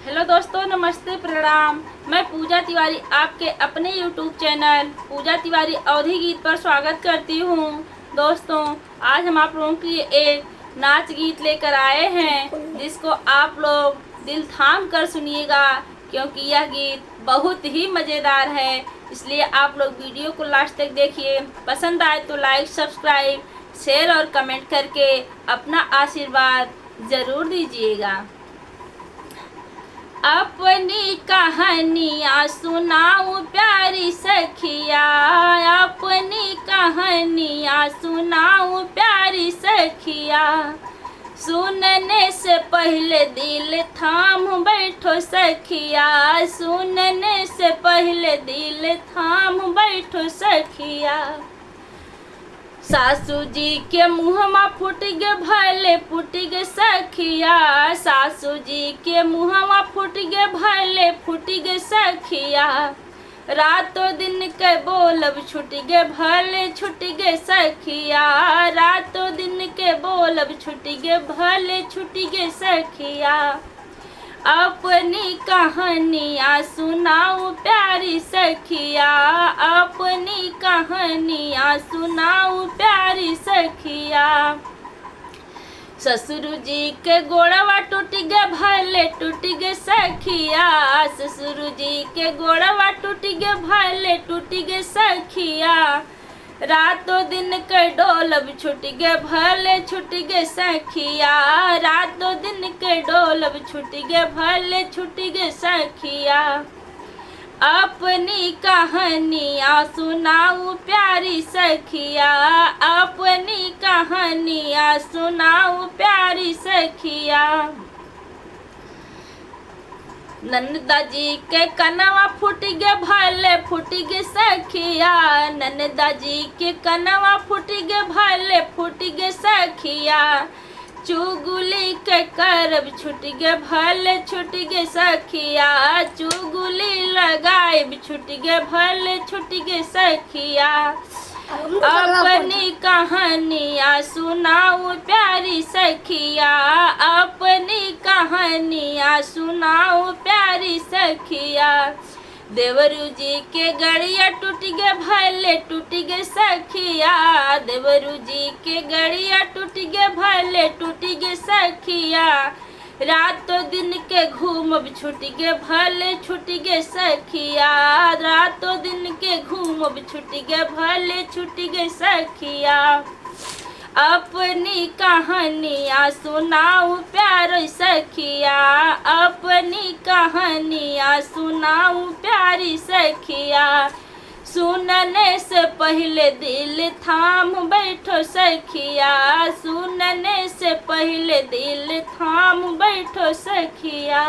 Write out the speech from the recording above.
Hello दोस्तों, नमस्ते, प्रणाम। मैं पूजा तिवारी आपके अपने YouTube चैनल पूजा तिवारी अवधी गीत पर स्वागत करती हूँ। दोस्तों, आज हम आप लोगों के लिए एक नाच गीत लेकर आए हैं जिसको आप लोग दिल थाम कर सुनिएगा, क्योंकि यह गीत बहुत ही मज़ेदार है। इसलिए आप लोग वीडियो को लास्ट तक देखिए। पसंद आए तो लाइक, सब्सक्राइब, शेयर और कमेंट करके अपना आशीर्वाद ज़रूर दीजिएगा। अपनी कहानियाँ सुनाऊं प्यारी सखिया, अपनी कहानियाँ सुनाऊं प्यारी सखिया। सुनने से पहले दिल थाम बैठो सखिया, सुनने से पहले दिल थाम बैठो सखिया। सासू जी के मुँहमा फूट गे भले फूट गे सखिया, सासू जी के मुँहमा फूट गे भले फूट गे सखिया। रातों दिन के बोलब छूट गे भले छूट गे सखिया, रातों दिन के बोलब छूट गे भले छूट गे सखिया। अपनी कहानियाँ सुनाऊं प्यारी सखिया, अपनी कहानियाँ सुनाऊं प्यारी सखिया। ससुर जी के गोड़वा टूट गे भले टूट गे सखिया, ससुर जी के गोड़वा टूट गे भले टूट गे सखिया। रातों दिन के डोलब छूट गे भले छूट गे सखिया, रातों दिन के डोलब छूट गे भले छूट गे सखिया। अपनी कहानियाँ सुनाऊं प्यारी सखिया, अपनी कहानियाँ सुनाऊं प्यारी सखिया। नंदा जी के कनवा फूट गे भले फूट गे सखिया, नंदा जी के कनवा फूट गे भले फूट गे सखिया। चुगली के करब छूट गे भले छूट गे सखिया, चुगली लगाए छूट गे भले छूट गे सखिया। अपनी कहानियाँ सुनाऊं प्यारी सखिया, अपनी कहानियाँ सुनाऊं प्यारी सखिया। देवरू जी के गड़िया टूट गे भले टूट गे सखिया, देवरू जी के गड़िया टूट गे भले टूट गे सखिया। रातों दिन के घूमब छूट गे भले छूट गे सखिया, रातों दिन के घूमब छूट गे भले छूट गे सखिया। अपनी कहानियाँ सुनाऊं प्यारी सखिया, अपनी कहानियाँ सुनाऊं प्यारी सखिया। सुनने से पहले दिल थाम बैठो सखिया, सुनने से पहले दिल थाम बैठो सखिया।